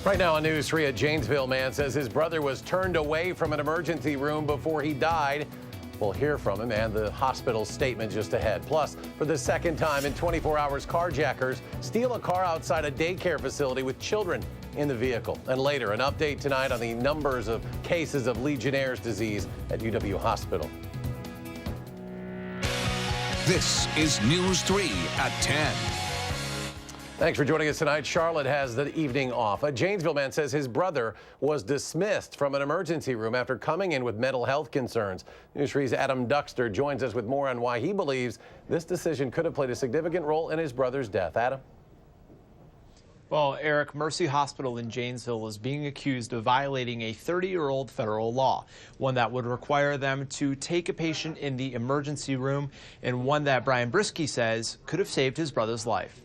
Right now on News 3, a Janesville man says his brother was turned away from an emergency room before he died. We'll hear from him and the hospital's statement just ahead. Plus, for the second time in 24 hours, carjackers steal a car outside a daycare facility with children in the vehicle. And later, an update tonight on the numbers of cases of Legionnaire's disease at UW Hospital. This is News 3 at 10. Thanks for joining us tonight. Charlotte has the evening off. A Janesville man says his brother was dismissed from an emergency room after coming in with mental health concerns. News 3's Adam Duxter joins us with more on why he believes this decision could have played a significant role in his brother's death. Adam? Well, Eric, Mercy Hospital in Janesville is being accused of violating a 30-year-old federal law, one that would require them to take a patient in the emergency room, and one that Brian Brisky says could have saved his brother's life.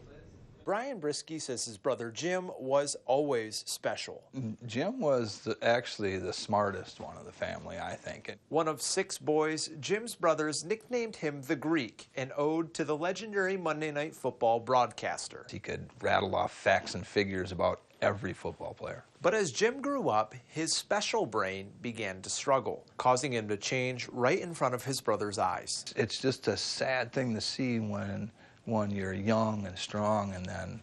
Brian Brisky says his brother Jim was always special. Jim was actually the smartest one of the family, I think. One of 6 boys, Jim's brothers nicknamed him the Greek, an ode to the legendary Monday Night Football broadcaster. He could rattle off facts and figures about every football player. But as Jim grew up, his special brain began to struggle, causing him to change right in front of his brother's eyes. It's just a sad thing to see when you're young and strong and then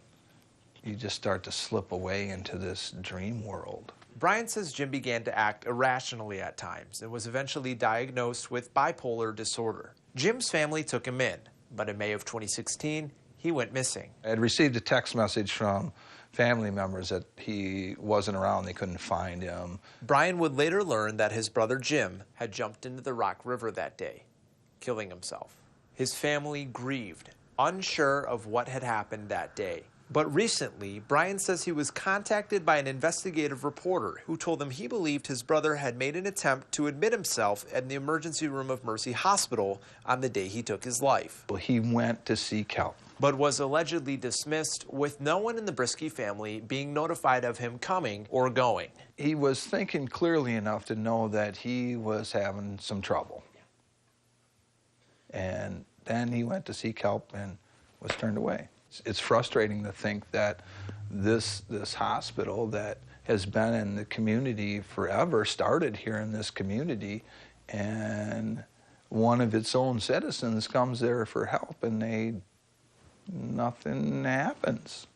you just start to slip away into this dream world. Brian says Jim began to act irrationally at times and was eventually diagnosed with bipolar disorder. Jim's family took him in, but in May of 2016, he went missing. I had received a text message from family members that he wasn't around, they couldn't find him. Brian would later learn that his brother Jim had jumped into the Rock River that day, killing himself. His family grieved, unsure of what had happened that day. But recently, Brian says he was contacted by an investigative reporter who told him he believed his brother had made an attempt to admit himself in the emergency room of Mercy Hospital on the day he took his life. Well, he went to seek help, but was allegedly dismissed with no one in the Brisky family being notified of him coming or going. He was thinking clearly enough to know that he was having some trouble. And then he went to seek help and was turned away. It's frustrating to think that this hospital that has been in the community forever started here in this community, and one of its own citizens comes there for help and nothing happens.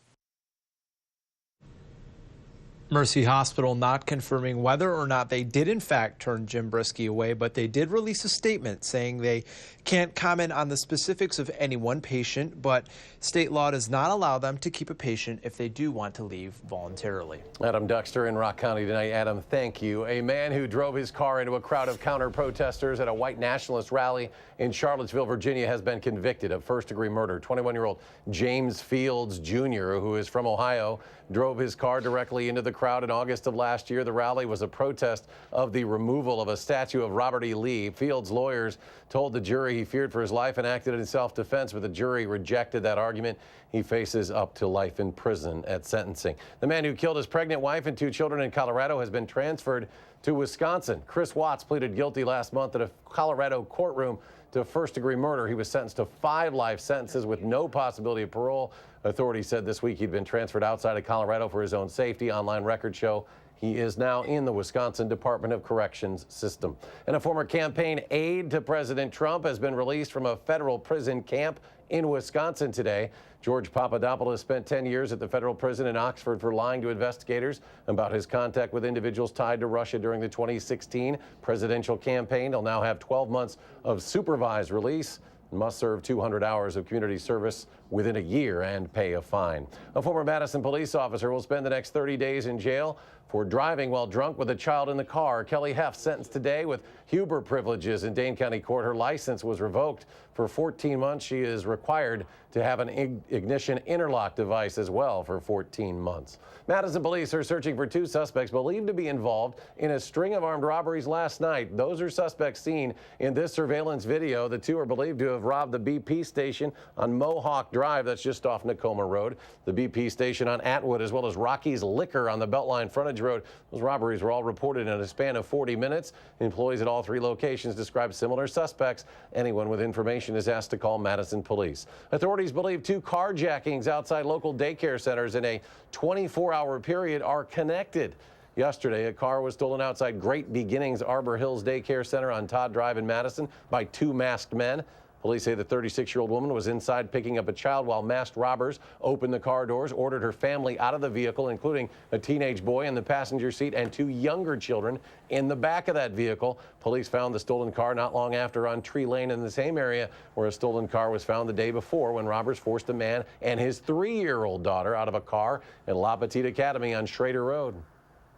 Mercy Hospital not confirming whether or not they did in fact turn Jim Brisky away, but they did release a statement saying they can't comment on the specifics of any one patient, but state law does not allow them to keep a patient if they do want to leave voluntarily. Adam Duxter in Rock County tonight. Adam, thank you. A man who drove his car into a crowd of counter-protesters at a white nationalist rally in Charlottesville, Virginia, has been convicted of first-degree murder. 21-year-old James Fields Jr., who is from Ohio, drove his car directly into the crowd in August of last year. The rally was a protest of the removal of a statue of Robert E. Lee. Fields' lawyers told the jury he feared for his life and acted in self-defense, but the jury rejected that argument. He faces up to life in prison at sentencing. The man who killed his pregnant wife and 2 children in Colorado has been transferred to Wisconsin. Chris Watts pleaded guilty last month at a Colorado courtroom to first-degree murder. He was sentenced to 5 life sentences with no possibility of parole. Authorities said this week he'd been transferred outside of Colorado for his own safety. Online records show he is now in the Wisconsin Department of Corrections system. And a former campaign aide to President Trump has been released from a federal prison camp in Wisconsin today. George Papadopoulos spent 10 years at the federal prison in Oxford for lying to investigators about his contact with individuals tied to Russia during the 2016 presidential campaign. He'll now have 12 months of supervised release and must serve 200 hours of community service within a year and pay a fine. A former Madison police officer will spend the next 30 days in jail for driving while drunk with a child in the car. Kelly Heff sentenced today with Huber privileges in Dane County Court. Her license was revoked for 14 months. She is required to have an ignition interlock device as well for 14 months. Madison police are searching for 2 suspects believed to be involved in a string of armed robberies last night. Those are suspects seen in this surveillance video. The 2 are believed to have robbed the BP station on Mohawk Drive. That's just off Nakoma Road. The BP station on Atwood, as well as Rocky's Liquor on the Beltline Frontage Road. Those robberies were all reported in a span of 40 minutes. Employees at all 3 locations described similar suspects. Anyone with information information is asked to call Madison police. Authorities believe 2 carjackings outside local daycare centers in a 24-hour period are connected. Yesterday, a car was stolen outside Great Beginnings Arbor Hills Daycare Center on Todd Drive in Madison by 2 masked men. Police say the 36-year-old woman was inside picking up a child while masked robbers opened the car doors, ordered her family out of the vehicle, including a teenage boy in the passenger seat and 2 younger children in the back of that vehicle. Police found the stolen car not long after on Tree Lane in the same area where a stolen car was found the day before when robbers forced a man and his 3-year-old daughter out of a car at La Petite Academy on Schrader Road.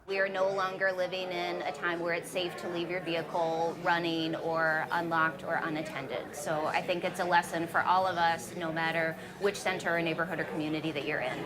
We are no longer living in a time where it's safe to leave your vehicle running or unlocked or unattended. So I think it's a lesson for all of us, no matter which center or neighborhood or community that you're in.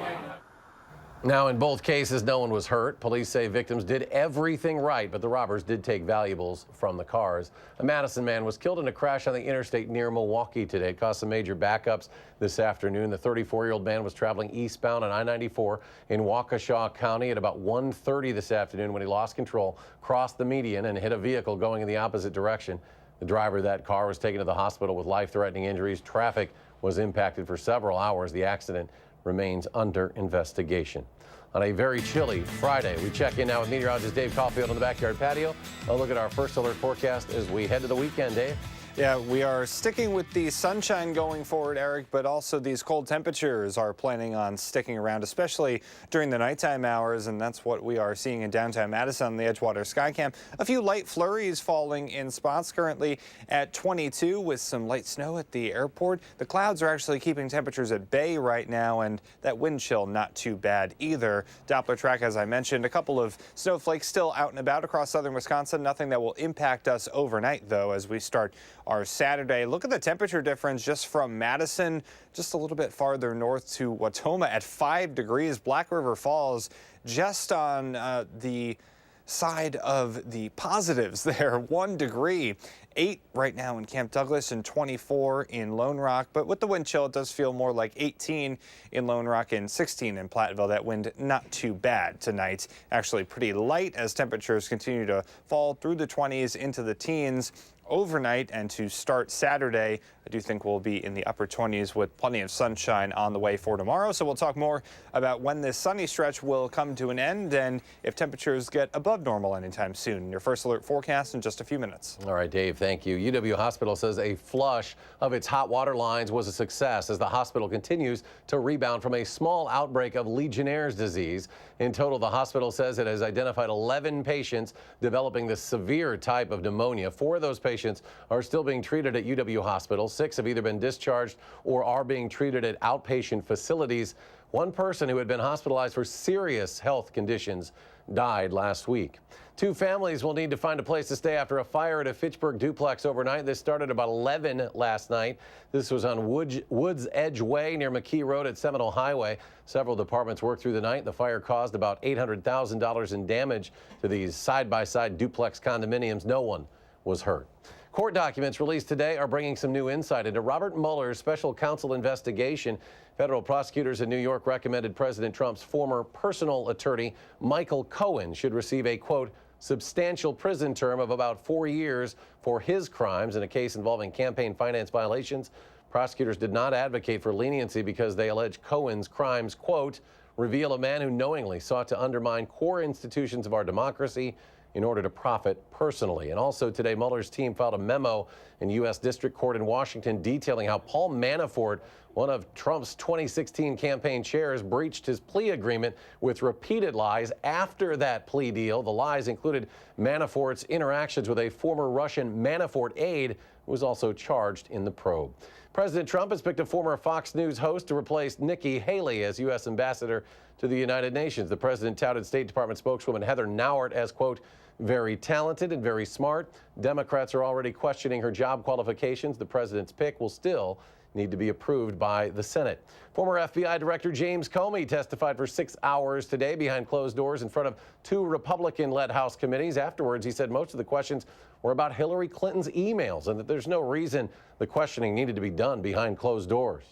Now, in both cases, no one was hurt. Police say victims did everything right, but the robbers did take valuables from the cars. A Madison man was killed in a crash on the interstate near Milwaukee today. It caused some major backups this afternoon. The 34-year-old man was traveling eastbound on I-94 in Waukesha County at about 1:30 this afternoon when he lost control, crossed the median, and hit a vehicle going in the opposite direction. The driver of that car was taken to the hospital with life-threatening injuries. Traffic was impacted for several hours. The accident remains under investigation. On a very chilly Friday, we check in now with meteorologist Dave Caulfield on the backyard patio. A look at our first alert forecast as we head to the weekend, Dave. Yeah, we are sticking with the sunshine going forward, Eric, but also these cold temperatures are planning on sticking around, especially during the nighttime hours, and that's what we are seeing in downtown Madison on the Edgewater Skycam. A few light flurries falling in spots currently at 22 with some light snow at the airport. The clouds are actually keeping temperatures at bay right now, and that wind chill not too bad either. Doppler track, as I mentioned, a couple of snowflakes still out and about across southern Wisconsin. Nothing that will impact us overnight, though, as we start our Saturday. Look at the temperature difference just from Madison, just a little bit farther north to Watoma at 5 degrees. Black River Falls just on the side of the positives there, 1 degree. 8 right now in Camp Douglas and 24 in Lone Rock. But with the wind chill, it does feel more like 18 in Lone Rock and 16 in Platteville. That wind not too bad tonight. Actually pretty light as temperatures continue to fall through the 20s into the teens overnight, and to start Saturday, I do think we'll be in the upper 20s with plenty of sunshine on the way for tomorrow. So we'll talk more about when this sunny stretch will come to an end and if temperatures get above normal anytime soon. Your first alert forecast in just a few minutes. All right, Dave, thank you. UW Hospital says a flush of its hot water lines was a success as the hospital continues to rebound from a small outbreak of Legionnaire's disease. In total, the hospital says it has identified 11 patients developing the severe type of pneumonia. 4 of those patients are still being treated at UW Hospital. 6 have either been discharged or are being treated at outpatient facilities. One person who had been hospitalized for serious health conditions died last week. 2 families will need to find a place to stay after a fire at a Fitchburg duplex overnight. This started about 11 last night. This was on Woods Edge Way near McKee Road at Seminole Highway. Several departments worked through the night. The fire caused about $800,000 in damage to these side-by-side duplex condominiums. No one was hurt. Court documents released today are bringing some new insight into Robert Mueller's special counsel investigation. Federal prosecutors in New York recommended President Trump's former personal attorney, Michael Cohen, should receive a, quote, substantial prison term of about 4 years for his crimes in a case involving campaign finance violations. Prosecutors did not advocate for leniency because they allege Cohen's crimes, quote, reveal a man who knowingly sought to undermine core institutions of our democracy in order to profit personally. And also today, Mueller's team filed a memo in U.S. District Court in Washington detailing how Paul Manafort, one of Trump's 2016 campaign chairs, breached his plea agreement with repeated lies after that plea deal. The lies included Manafort's interactions with a former Russian Manafort aide who was also charged in the probe. President Trump has picked a former Fox News host to replace Nikki Haley as U.S. ambassador to the United Nations. The president touted State Department spokeswoman Heather Nauert as, quote, very talented and very smart. Democrats are already questioning her job qualifications. The president's pick will still need to be approved by the Senate. Former FBI Director James Comey testified for 6 hours today behind closed doors in front of 2 Republican-led House committees. Afterwards, he said most of the questions were about Hillary Clinton's emails and that there's no reason the questioning needed to be done behind closed doors.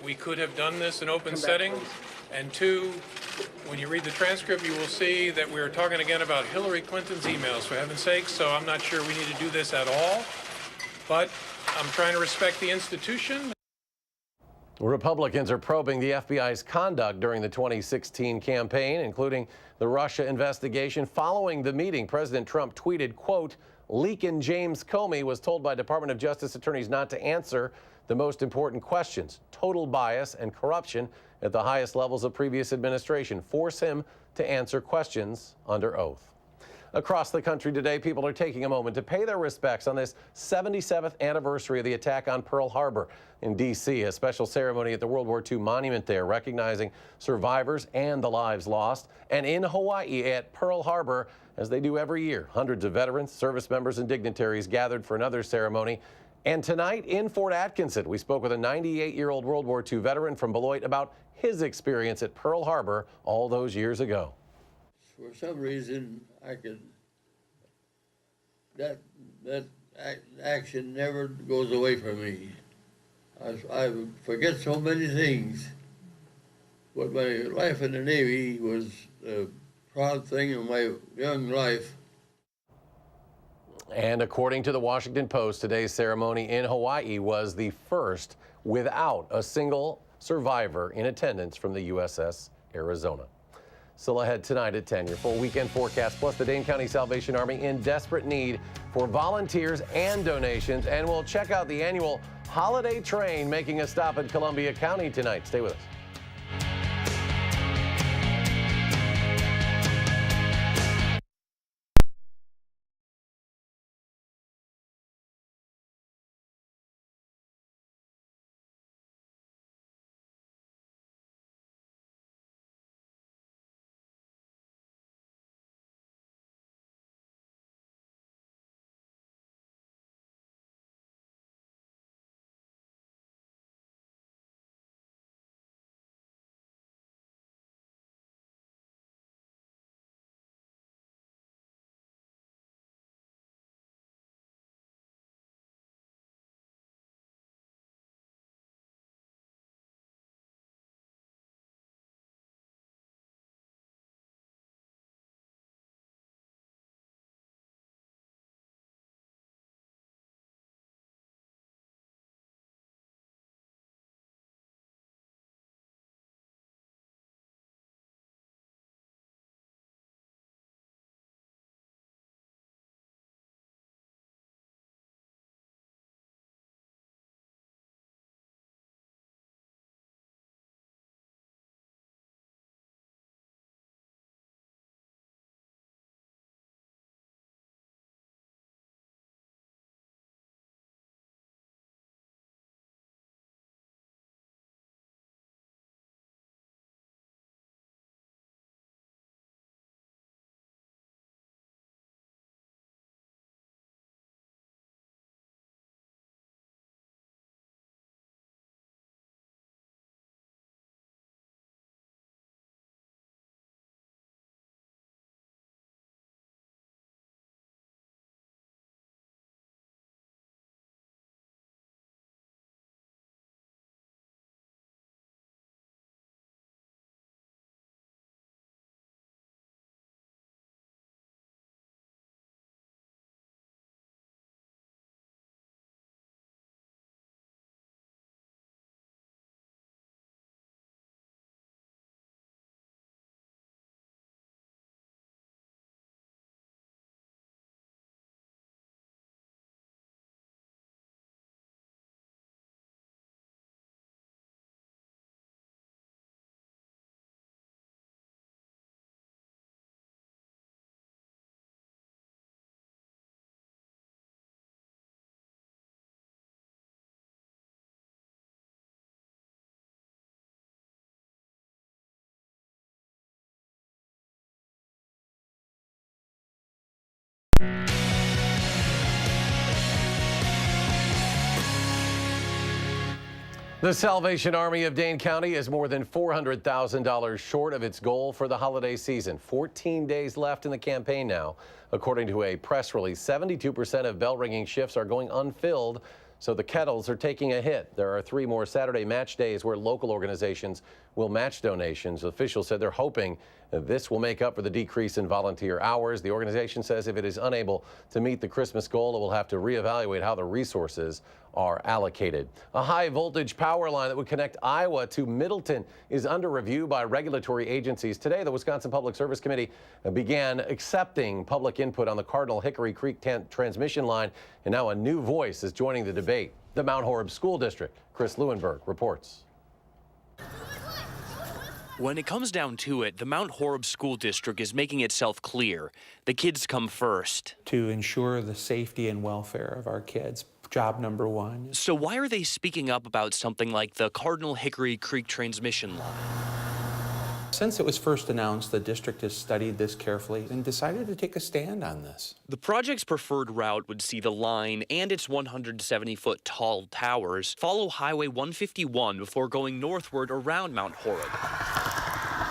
We could have done this in open setting. And 2, when you read the transcript, you will see that we are talking again about Hillary Clinton's emails, for heaven's sake. So I'm not sure we need to do this at all. But I'm trying to respect the institution. Republicans are probing the FBI's conduct during the 2016 campaign, including the Russia investigation. Following the meeting, President Trump tweeted, quote, "Leakin' James Comey was told by Department of Justice attorneys not to answer the most important questions. Total bias and corruption at the highest levels of previous administration. Force him to answer questions under oath." Across the country today, people are taking a moment to pay their respects on this 77th anniversary of the attack on Pearl Harbor in D.C. A special ceremony at the World War II monument there, recognizing survivors and the lives lost. And in Hawaii at Pearl Harbor, as they do every year, hundreds of veterans, service members, and dignitaries gathered for another ceremony. And tonight in Fort Atkinson, we spoke with a 98-year-old World War II veteran from Beloit about his experience at Pearl Harbor all those years ago. For some reason, that action never goes away from me. I forget so many things, but my life in the Navy was a proud thing in my young life. And according to the Washington Post, today's ceremony in Hawaii was the first without a single survivor in attendance from the USS Arizona. Still ahead tonight at 10, your full weekend forecast, plus the Dane County Salvation Army in desperate need for volunteers and donations. And we'll check out the annual holiday train making a stop in Columbia County tonight. Stay with us. The Salvation Army of Dane County is more than $400,000 short of its goal for the holiday season. 14 days left in the campaign now. According to a press release, 72% of bell ringing shifts are going unfilled, so the kettles are taking a hit. There are 3 more Saturday match days where local organizations will match donations. Officials said they're hoping that this will make up for the decrease in volunteer hours. The organization says if it is unable to meet the Christmas goal, it will have to reevaluate how the resources are allocated. A high voltage power line that would connect Iowa to Middleton is under review by regulatory agencies. Today, the Wisconsin Public Service Committee began accepting public input on the Cardinal Hickory Creek transmission line, and now a new voice is joining the debate. The Mount Horeb School District. Chris Lewinberg reports. When it comes down to it, the Mount Horeb School District is making itself clear. The kids come first. To ensure the safety and welfare of our kids, job number one. So why are they speaking up about something like the Cardinal Hickory Creek transmission line? Since it was first announced, the district has studied this carefully and decided to take a stand on this. The project's preferred route would see the line and its 170-foot tall towers follow Highway 151 before going northward around Mount Horeb.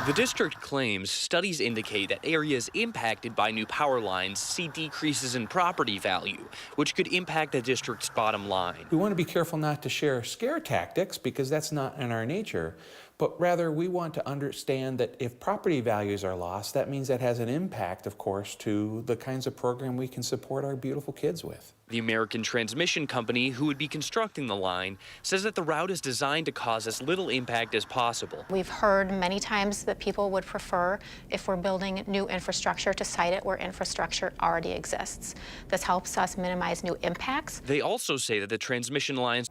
The district claims studies indicate that areas impacted by new power lines see decreases in property value, which could impact the district's bottom line. We want to be careful not to share scare tactics because that's not in our nature, but rather we want to understand that if property values are lost, that means that has an impact, of course, to the kinds of program we can support our beautiful kids with. The American Transmission Company, who would be constructing the line, says that the route is designed to cause as little impact as possible. We've heard many times that people would prefer, if we're building new infrastructure, to site it where infrastructure already exists. This helps us minimize new impacts. They also say that the transmission lines...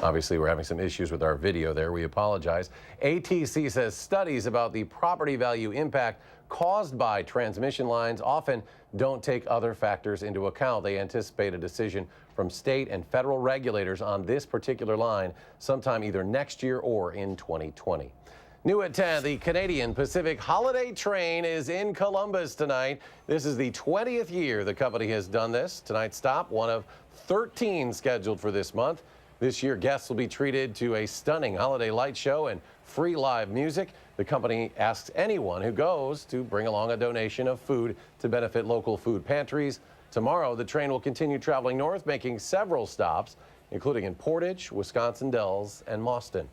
Obviously, we're having some issues with our video there. We apologize. ATC says studies about the property value impact caused by transmission lines often don't take other factors into account. They anticipate a decision from state and federal regulators on this particular line sometime either next year or in 2020. New at 10, the Canadian Pacific Holiday Train is in Columbus tonight. This is the 20th year the company has done this. Tonight's stop, one of 13 scheduled for this month. This year, guests will be treated to a stunning holiday light show and free live music. The company asks anyone who goes to bring along a donation of food to benefit local food pantries. Tomorrow, the train will continue traveling north, making several stops, including in Portage, Wisconsin Dells, and Mauston.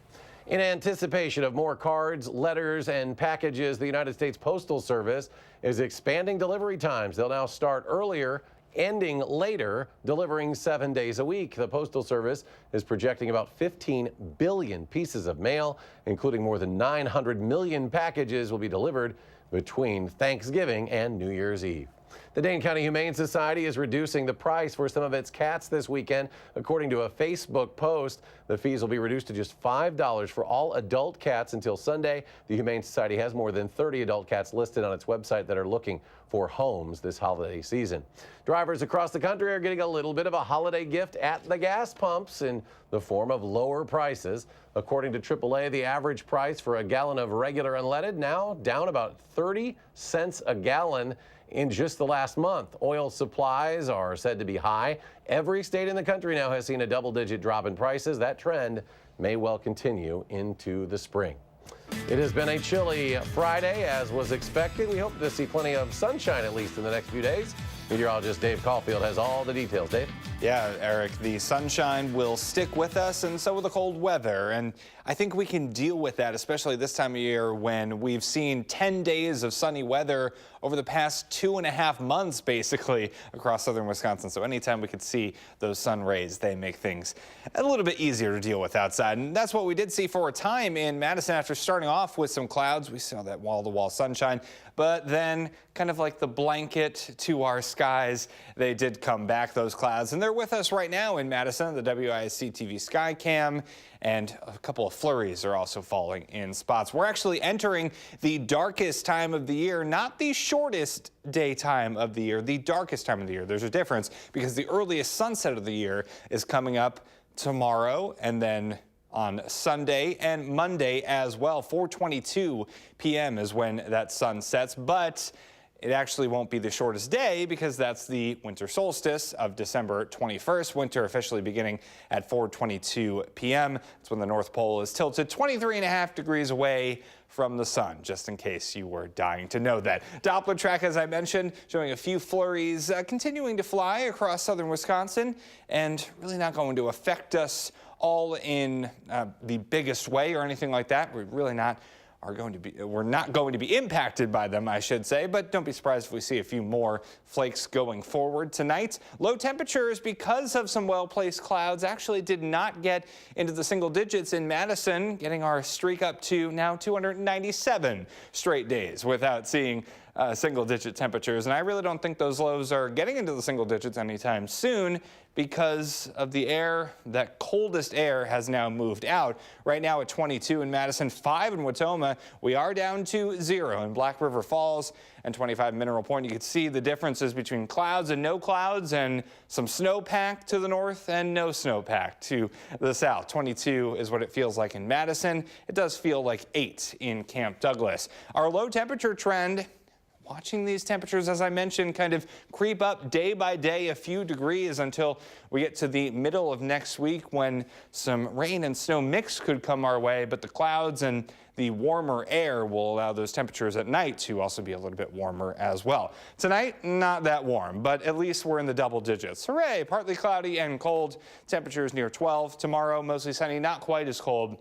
In anticipation of more cards, letters, and packages, the United States Postal Service is expanding delivery times. They'll now start earlier, ending later, delivering 7 days a week. The Postal Service is projecting about 15 billion pieces of mail, including more than 900 million packages will be delivered between Thanksgiving and New Year's Eve. The Dane County Humane Society is reducing the price for some of its cats this weekend. According to a Facebook post, the fees will be reduced to just $5 for all adult cats until Sunday. The Humane Society has more than 30 adult cats listed on its website that are looking for homes this holiday season. Drivers across the country are getting a little bit of a holiday gift at the gas pumps in the form of lower prices. According to AAA, the average price for a gallon of regular unleaded now down about 30 cents a gallon in just the last month. Oil supplies are said to be high. Every state in the country now has seen a double-digit drop in prices. That trend may well continue into the spring. It has been a chilly Friday, as was expected. We hope to see plenty of sunshine, at least in the next few days. Meteorologist Dave Caulfield has all the details. Dave? Yeah, Eric, the sunshine will stick with us, and so will the cold weather. And I think we can deal with that, especially this time of year when we've seen 10 days of sunny weather over the past 2.5 months, basically, across southern Wisconsin. So anytime we could see those sun rays, they make things a little bit easier to deal with outside. And that's what we did see for a time in Madison after starting off with some clouds. We saw that wall-to-wall sunshine, but then kind of like the blanket to our skies, they did come back, those clouds. And they're with us right now in Madison, the WISC-TV Skycam, and a couple of flurries are also falling in spots. We're actually entering the darkest time of the year, not the shortest daytime of the year, the darkest time of the year. There's a difference because the earliest sunset of the year is coming up tomorrow and then on Sunday and Monday as well. 4:22 p.m. is when that sun sets, but it actually won't be the shortest day because that's the winter solstice of December 21st. Winter officially beginning at 4:22 p.m. That's when the North Pole is tilted 23.5 degrees away from the sun, just in case you were dying to know that. Doppler track, as I mentioned, showing a few flurries continuing to fly across southern Wisconsin and really not going to affect us all in the biggest way or anything like that. We're really not we're not going to be impacted by them, I should say, but don't be surprised if we see a few more flakes going forward tonight. Low temperatures, because of some well-placed clouds, actually did not get into the single digits in Madison, getting our streak up to now 297 straight days without seeing single-digit temperatures. And I really don't think those lows are getting into the single digits anytime soon because of the air. That coldest air has now moved out. Right now at 22 in Madison, 5 in Watoma. We are down to 0 in Black River Falls and 25 Mineral Point. You can see the differences between clouds and no clouds, and some snowpack to the north and no snowpack to the south. 22 is what it feels like in Madison. It does feel like 8 in Camp Douglas. Our low temperature trend, watching these temperatures, as I mentioned, kind of creep up day by day a few degrees until we get to the middle of next week when some rain and snow mix could come our way, but the clouds and the warmer air will allow those temperatures at night to also be a little bit warmer as well. Tonight, not that warm, but at least we're in the double digits. Hooray! Partly cloudy and cold. Temperatures near 12. Tomorrow, mostly sunny, not quite as cold,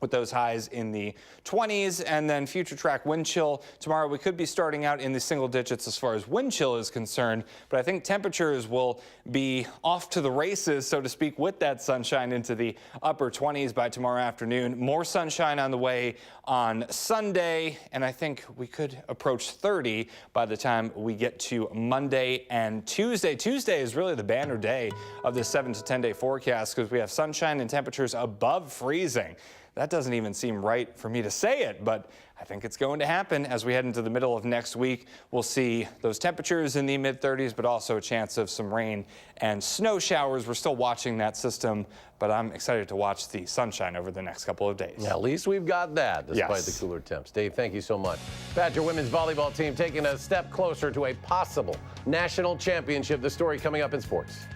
with those highs in the 20s. And then future track wind chill. Tomorrow we could be starting out in the single digits as far as wind chill is concerned, but I think temperatures will be off to the races, so to speak, with that sunshine into the upper 20s by tomorrow afternoon. More sunshine on the way on Sunday, and I think we could approach 30 by the time we get to Monday and Tuesday. Tuesday is really the banner day of this 7 to 10 day forecast because we have sunshine and temperatures above freezing. That doesn't even seem right for me to say it, but I think it's going to happen as we head into the middle of next week. We'll see those temperatures in the mid-30s, but also a chance of some rain and snow showers. We're still watching that system, but I'm excited to watch the sunshine over the next couple of days. Yeah, at least we've got that, despite Yes. the cooler temps. Dave, thank you so much. Badger women's volleyball team taking a step closer to a possible national championship. The story coming up in sports.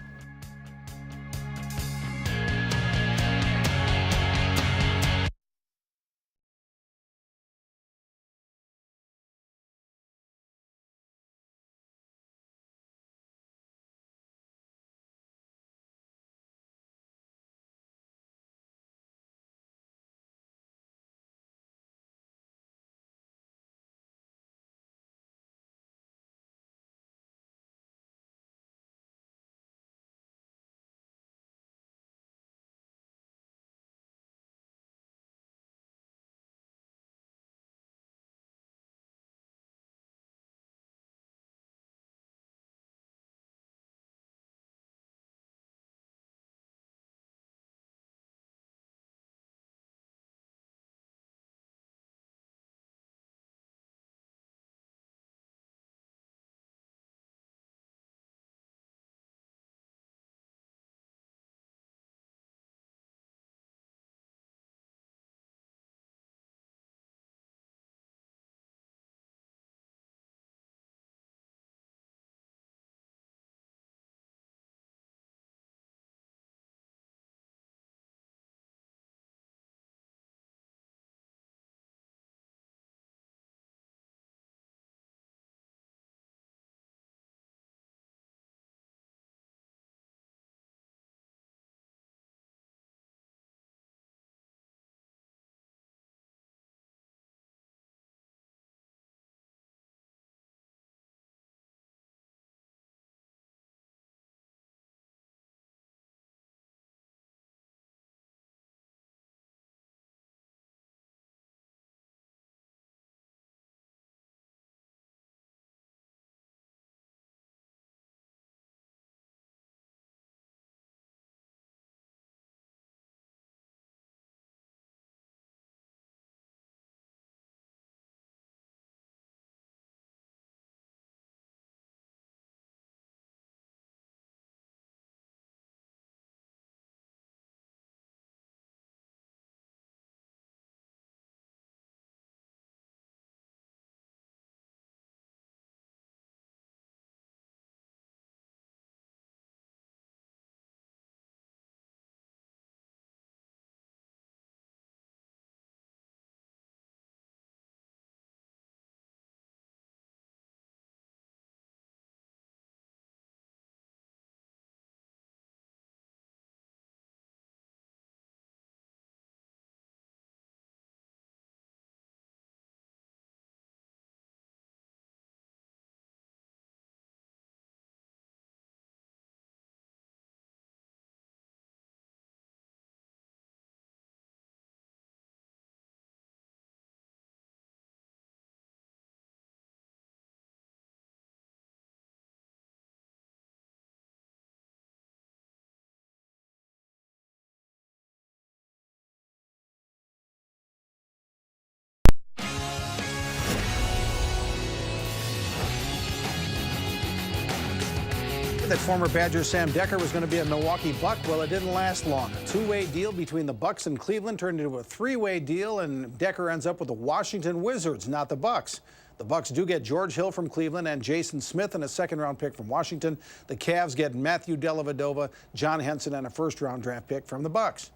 that former Badger Sam Decker was going to be a Milwaukee Buck. Well, it didn't last long. A two-way deal between the Bucks and Cleveland turned into a three-way deal, and Decker ends up with the Washington Wizards, not the Bucks. The Bucks do get George Hill from Cleveland and Jason Smith and a second-round pick from Washington. The Cavs get Matthew Dellavedova, John Henson, and a first-round draft pick from the Bucks.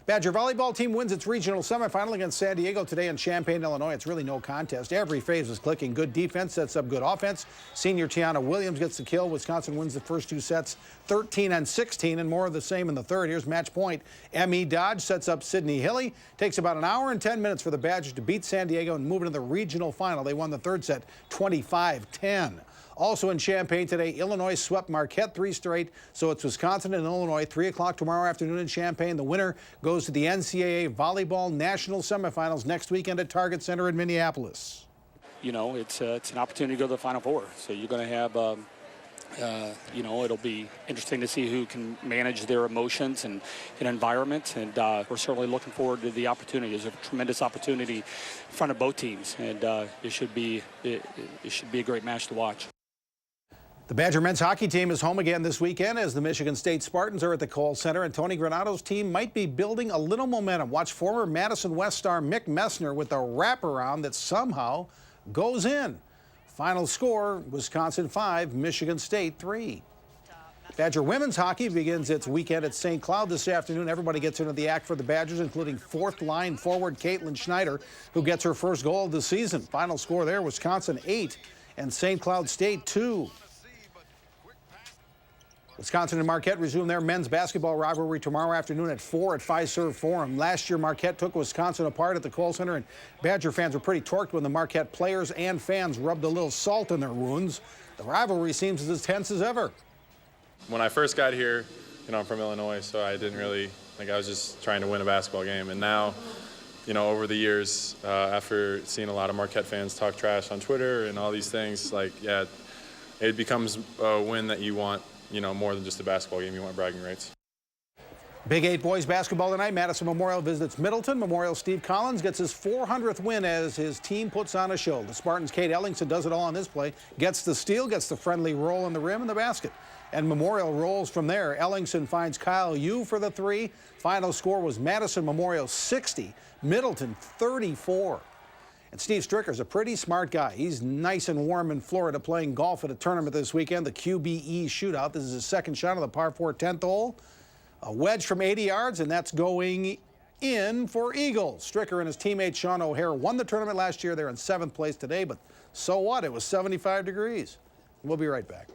Badger volleyball team wins its regional semifinal against San Diego today in Champaign, Illinois. It's really no contest. Every phase was clicking. Good defense sets up good offense. Senior Tiana Williams gets the kill. Wisconsin wins the first two sets 13-16, and more of the same in the third. Here's match point. M.E. Dodge sets up Sydney Hilly. Takes about an hour and 10 minutes for the Badgers to beat San Diego and move into the regional final. They won the third set 25-10. Also in Champaign today, Illinois swept Marquette 3 straight, so it's Wisconsin and Illinois, 3 o'clock tomorrow afternoon in Champaign. The winner goes to the NCAA Volleyball National Semifinals next weekend at Target Center in Minneapolis. You know, it's an opportunity to go to the Final Four, so you're going to have, you know, it'll be interesting to see who can manage their emotions and environment, and we're certainly looking forward to the opportunity. There's a tremendous opportunity in front of both teams, and it should be a great match to watch. The Badger men's hockey team is home again this weekend as the Michigan State Spartans are at the Kohl Center, and Tony Granado's team might be building a little momentum. Watch former Madison West star Mick Messner with a wraparound that somehow goes in. Final score, Wisconsin 5, Michigan State 3. Badger women's hockey begins its weekend at St. Cloud this afternoon. Everybody gets into the act for the Badgers, including fourth-line forward Caitlin Schneider, who gets her first goal of the season. Final score there, Wisconsin 8 and St. Cloud State 2. Wisconsin and Marquette resume their men's basketball rivalry tomorrow afternoon at 4 at Fiserv Forum. Last year, Marquette took Wisconsin apart at the Kohl Center, and Badger fans were pretty torqued when the Marquette players and fans rubbed a little salt in their wounds. The rivalry seems as tense as ever. When I first got here, you know, I'm from Illinois, so I didn't really, I was just trying to win a basketball game. And now, you know, over the years, after seeing a lot of Marquette fans talk trash on Twitter and all these things, like, yeah, it becomes a win that you want. You know, more than just a basketball game, you want bragging rights. Big 8 boys basketball tonight. Madison Memorial visits Middleton. Memorial Steve Collins gets his 400th win as his team puts on a show. The Spartans' Kate Ellingson does it all on this play. Gets the steal, gets the friendly roll in the rim and the basket. And Memorial rolls from there. Ellingson finds Kyle Yu for the 3. Final score was Madison Memorial 60, Middleton 34. And Steve Stricker's a pretty smart guy. He's nice and warm in Florida playing golf at a tournament this weekend, the QBE Shootout. This is his second shot on the par 4 10th hole. A wedge from 80 yards, and that's going in for Eagles. Stricker and his teammate Sean O'Hare won the tournament last year. They're in 7th place today, but so what? It was 75 degrees. We'll be right back.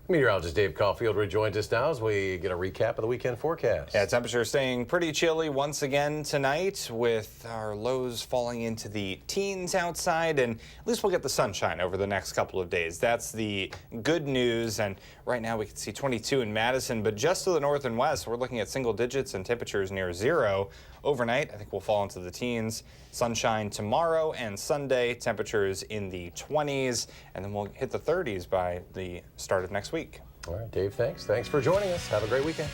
Meteorologist Dave Caulfield rejoins us now as we get a recap of the weekend forecast. Yeah, temperature staying pretty chilly once again tonight with our lows falling into the teens outside, and at least we'll get the sunshine over the next couple of days. That's the good news, and right now we can see 22 in Madison, but just to the north and west, we're looking at single digits and temperatures near zero. Overnight, I think we'll fall into the teens. Sunshine tomorrow and Sunday, temperatures in the 20s, and then we'll hit the 30s by the start of next week. All right, Dave, thanks. Thanks for joining us. Have a great weekend.